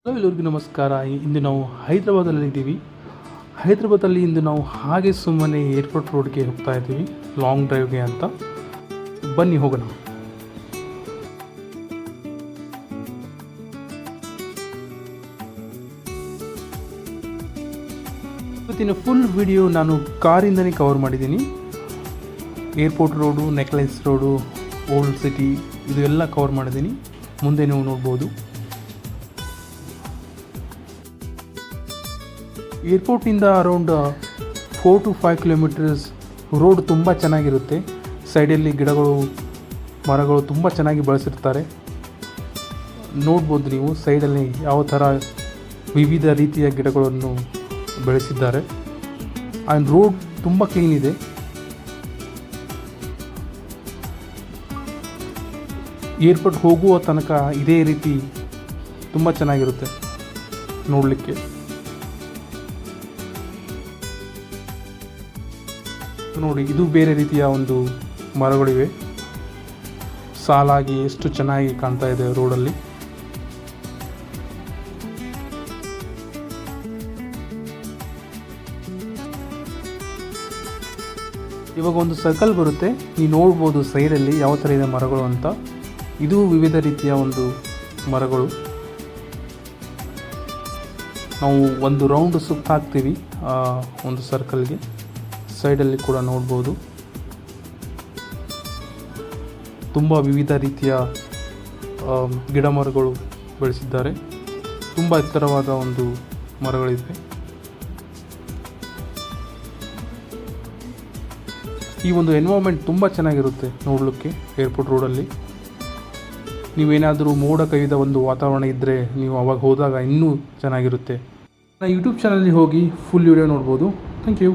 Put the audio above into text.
ಎಲ್ಲರಿಗೂ ನಮಸ್ಕಾರ. ಇಂದು ನಾವು ಹೈದರಾಬಾದಲ್ಲಿದ್ದೀವಿ. ಹೈದರಾಬಾದಲ್ಲಿ ಇಂದು ನಾವು ಹಾಗೆ ಸುಮ್ಮನೆ ಏರ್ಪೋರ್ಟ್ ರೋಡ್ಗೆ ಹೋಗ್ತಾ ಇದ್ದೀವಿ, ಲಾಂಗ್ ಡ್ರೈವ್ಗೆ ಅಂತ. ಬನ್ನಿ ಹೋಗೋಣ. ಇವತ್ತಿನ ಫುಲ್ ವಿಡಿಯೋ ನಾನು ಕಾರಿಂದನೇ ಕವರ್ ಮಾಡಿದ್ದೀನಿ. Airport road, necklace road, old city ಇದು ಎಲ್ಲ ಕವರ್ ಮಾಡಿದ್ದೀನಿ. ಮುಂದೆ ನೀವು ನೋಡ್ಬೋದು. ಏರ್ಪೋರ್ಟ್ನಿಂದ ಅರೌಂಡ್ 4 to 5 ಕಿಲೋಮೀಟರ್ಸ್ ರೋಡ್ ತುಂಬ ಚೆನ್ನಾಗಿರುತ್ತೆ. ಸೈಡಲ್ಲಿ ಗಿಡಗಳು, ಮರಗಳು ತುಂಬ ಚೆನ್ನಾಗಿ ಬೆಳೆಸಿರ್ತಾರೆ. ನೋಡ್ಬೋದು ನೀವು ಸೈಡಲ್ಲಿ ಯಾವ ಥರ ವಿವಿಧ ರೀತಿಯ ಗಿಡಗಳನ್ನು ಬೆಳೆಸಿದ್ದಾರೆ. ಆ್ಯಂಡ್ ರೋಡ್ ತುಂಬ ಕ್ಲೀನ್ ಇದೆ. ಏರ್ಪೋರ್ಟ್ ಹೋಗುವ ತನಕ ಇದೇ ರೀತಿ ತುಂಬ ಚೆನ್ನಾಗಿರುತ್ತೆ ನೋಡಲಿಕ್ಕೆ. ನೋಡಿ, ಇದು ಬೇರೆ ರೀತಿಯ ಒಂದು ಮರಗಳಿವೆ. ಸಾಲಾಗಿ ಎಷ್ಟು ಚೆನ್ನಾಗಿ ಕಾಣ್ತಾ ಇದೆ ರೋಡಲ್ಲಿ. ಇವಾಗ ಒಂದು ಸರ್ಕಲ್ ಬರುತ್ತೆ, ನೀವು ನೋಡ್ಬೋದು ಸೈಡಲ್ಲಿ ಯಾವ ಥರ ಇದೆ ಮರಗಳು ಅಂತ. ಇದು ವಿವಿಧ ರೀತಿಯ ಒಂದು ಮರಗಳು. ನಾವು ಒಂದು ರೌಂಡ್ ಸುತ್ತ ಹಾಕ್ತೀವಿ ಒಂದು ಸರ್ಕಲ್ಗೆ. ಸೈಡಲ್ಲಿ ಕೂಡ ನೋಡ್ಬೋದು ತುಂಬ ವಿವಿಧ ರೀತಿಯ ಗಿಡ ಮರಗಳು ಬೆಳೆಸಿದ್ದಾರೆ. ತುಂಬ ಎತ್ತರವಾದ ಒಂದು ಮರಗಳಿವೆ. ಈ ಒಂದು ಎನ್ವೈರ್ಮೆಂಟ್ ತುಂಬ ಚೆನ್ನಾಗಿರುತ್ತೆ ನೋಡಲಿಕ್ಕೆ ಏರ್ಪೋರ್ಟ್ ರೋಡಲ್ಲಿ. ನೀವೇನಾದರೂ ಮೋಡ ಕವಿದ ಒಂದು ವಾತಾವರಣ ಇದ್ದರೆ ನೀವು ಅವಾಗ ಹೋದಾಗ ಇನ್ನೂ ಚೆನ್ನಾಗಿರುತ್ತೆ. ನನ್ನ ಯೂಟ್ಯೂಬ್ ಚಾನಲ್ಗೆ ಹೋಗಿ ಫುಲ್ ವಿಡಿಯೋ ನೋಡ್ಬೋದು. Thank you.